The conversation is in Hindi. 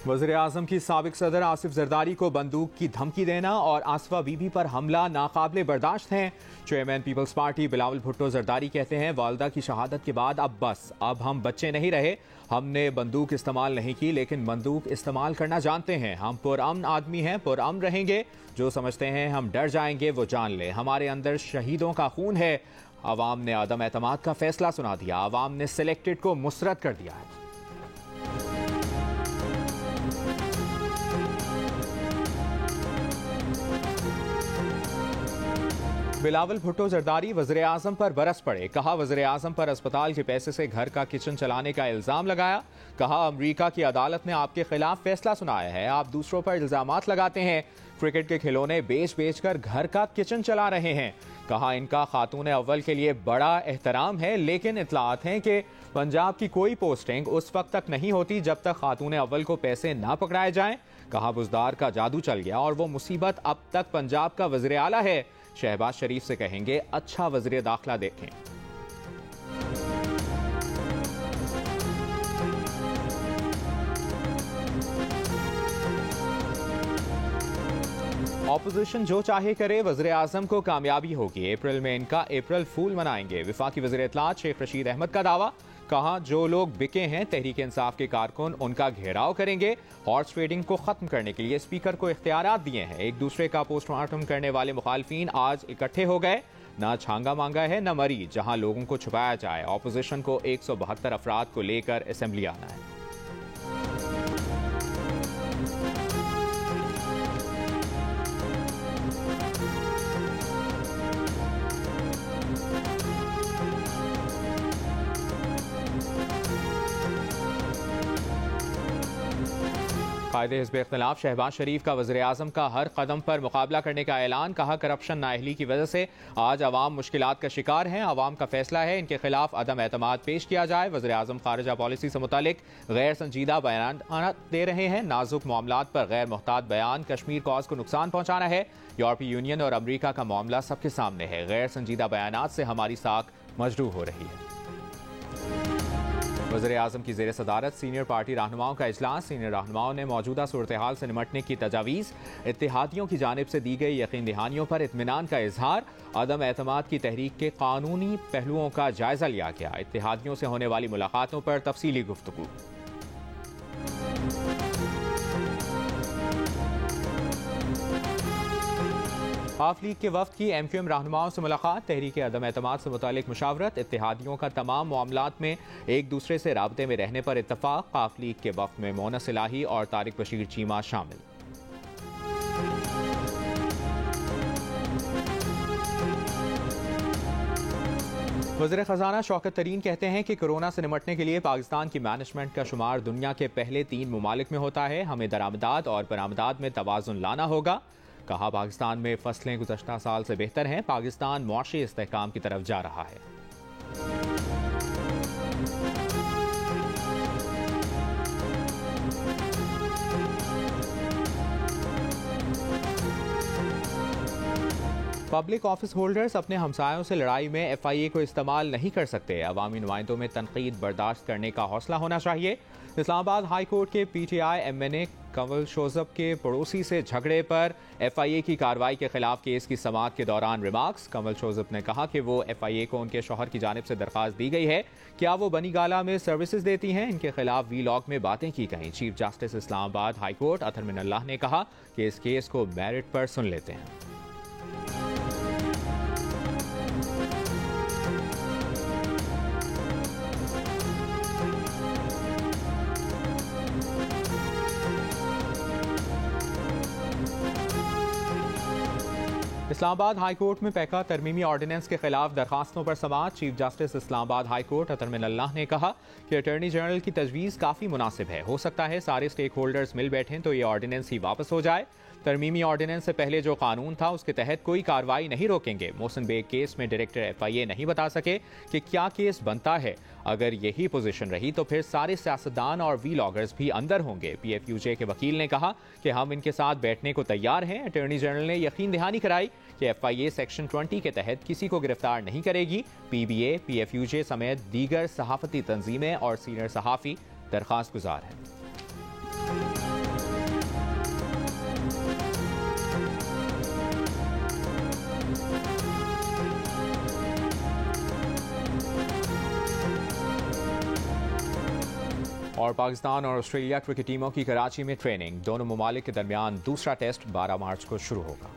वज़ीर-ए-आज़म की साबिक सदर आसिफ जरदारी को बंदूक की धमकी देना और आसफा बीबी पर हमला नाकाबिले बर्दाश्त हैं। Chairman Peoples Party Bilawal Bhutto Zardari कहते हैं, वालदा की शहादत के बाद अब हम बच्चे नहीं रहे। हमने बंदूक इस्तेमाल नहीं की, लेकिन बंदूक इस्तेमाल करना जानते हैं। हम पुरअमन आदमी हैं, पुरअमन रहेंगे। जो समझते हैं हम डर जाएंगे वो जान ले, हमारे अंदर शहीदों का खून है। अवाम ने अदम एतमाद का फैसला सुना दिया। अवाम ने सिलेक्टेड को मुसरत कर दिया है। बिलावल भुट्टो जरदारी वज़ीर-ए-आज़म पर बरस पड़े। कहा, वज़ीर-ए-आज़म पर अस्पताल के पैसे से घर का किचन चलाने का इल्जाम लगाया। कहा, अमरीका की अदालत ने आपके खिलाफ फैसला सुनाया है, आप दूसरों पर इल्जामात लगाते हैं। क्रिकेट के खिलौने बेच कर घर का किचन चला रहे हैं। कहा, इनका खातून अव्वल के लिए बड़ा एहतराम है, लेकिन इतलात हैं कि पंजाब की कोई पोस्टिंग उस वक्त तक नहीं होती जब तक खातून अव्वल को पैसे ना पकड़ाए जाएं। कहा, बुज़दार का जादू चल गया और वो मुसीबत अब तक पंजाब का वज़ीर आला है। शहबाज शरीफ से कहेंगे, अच्छा वज़ीर दाखिला देखें। ऑपोजिशन जो चाहे करे, वज़ीर-ए-आज़म को कामयाबी होगी। अप्रैल में इनका अप्रैल फूल मनाएंगे। वफाकी वज़ीर इत्तलात शेख रशीद अहमद का दावा। कहा, जो लोग बिके हैं तहरीक इंसाफ के कारकुन उनका घेराव करेंगे। हॉर्स ट्रेडिंग को खत्म करने के लिए स्पीकर को इख्तियारात दिए हैं। एक दूसरे का पोस्टमार्टम करने वाले मुखालफीन आज इकट्ठे हो गए। ना छांगा मांगा है न मरी जहां लोगों को छुपाया जाए। ऑपोजिशन को 172 अफराद को लेकर असेंबली आना है। कायदे हिज़्ब इख्तिलाफ शहबाज शरीफ का वज़ीर-ए-आज़म का हर कदम पर मुकाबला करने का ऐलान। कहा, करप्शन नाअहली की वजह से आज अवाम मुश्किलात का शिकार हैं। अवाम का फैसला है, इनके खिलाफ अदम एतमाद पेश किया जाए। वज़ीर-ए-आज़म खारिजा पॉलिसी से मुतालिक गैर संजीदा बयान दे रहे हैं। नाजुक मामलात पर गैर मुहतात बयान कश्मीर कॉज को नुकसान पहुंचाना है। यूरोपीय यूनियन और अमरीका का मामला सबके सामने है। गैर संजीदा बयानात से हमारी साख मजरूह हो रही है। वज़ीर-ए-आज़म की ज़ेर सदारत सीनियर पार्टी रहनुमाओं का इजलास। सीनियर रहनुमाओं ने मौजूदा सूरत हाल से निमटने की तजावीज़। इत्तेहादियों की जानिब से दी गई यकीन दहानियों पर इत्मीनान का इजहार। अदम एतमाद की तहरीक के कानूनी पहलुओं का जायजा लिया गया। इत्तेहादियों से होने वाली मुलाकातों पर तफसीली गुफ्तगू। हाफ लीग के वफ्द की MQM रहनुमाओं से मुलाकात। तहरीक अदम एतमाद से मुतालिक मुशावरत। इत्तेहादियों का तमाम मामलात में एक दूसरे से राब्ते में रहने पर इत्तफाक। हाफ लीग के वफ्द में मोनस इलाही और तारिक बशीर चीमा शामिल। वज़ीर खजाना शौकत तरीन कहते हैं कि कोरोना से निमटने के लिए पाकिस्तान की मैनेजमेंट का शुमार दुनिया के पहले 3 ममालिक में होता है। हमें दरामदात और बरामदात में तवाज़ुन लाना होगा। कहा, पाकिस्तान में फसलें गुज़श्ता साल से बेहतर हैं। पाकिस्तान मुआशी इस्तेहकाम की तरफ जा रहा है। पब्लिक ऑफिस होल्डर्स अपने हमसायों से लड़ाई में FIA को इस्तेमाल नहीं कर सकते। अवामी नुमाइंदों में तनकीद बर्दाश्त करने का हौसला होना चाहिए। इस्लामाबाद हाई कोर्ट के PTI MNA कंवल शोजब के पड़ोसी से झगड़े पर FIA की कार्रवाई के खिलाफ केस की समाअत के दौरान रिमार्क्स। कंवल शोजब ने कहा कि वो FIA को उनके शौहर की जानिब से दरख्वास्त दी गई है। क्या वो बनी गाला में सर्विसेज देती हैं? इनके खिलाफ वीलॉग में बातें की गई। Chief justice Islamabad high court Athar Minallah ने कहा कि इस केस को मेरिट पर सुन लेते हैं। इस्लामाबाद हाई कोर्ट में पैका तरमीमी ऑर्डिनेंस के खिलाफ दरखास्तों पर समाअत। Chief justice Islamabad high court Athar Minallah ने कहा कि अटॉर्नी जनरल की तजवीज़ काफ़ी मुनासिब है। हो सकता है सारे स्टेक होल्डर्स मिल बैठें तो ये ऑर्डिनेंस ही वापस हो जाए। तरमीमी ऑर्डिनेंस से पहले जो कानून था उसके तहत कोई कार्रवाई नहीं रोकेंगे। मोहसिन बेग केस में डायरेक्टर FIA नहीं बता सके कि क्या केस बनता है। अगर यही पोजीशन रही तो फिर सारे सियासतदान और वीलॉगर्स भी अंदर होंगे। PFUJ के वकील ने कहा कि हम इनके साथ बैठने को तैयार हैं। अटॉर्नी जनरल ने यकीन दहानी कराई कि FIA सेक्शन 20 के तहत किसी को गिरफ्तार नहीं करेगी। PBA, PFUJ समेत दीगर सहाफती तंजीमें और सीनियर सहाफ़ी दरख्वास्त गुजार हैं। और पाकिस्तान और ऑस्ट्रेलिया क्रिकेट टीमों की कराची में ट्रेनिंग, दोनों ममालिक के दरमियान दूसरा टेस्ट 12 मार्च को शुरू होगा।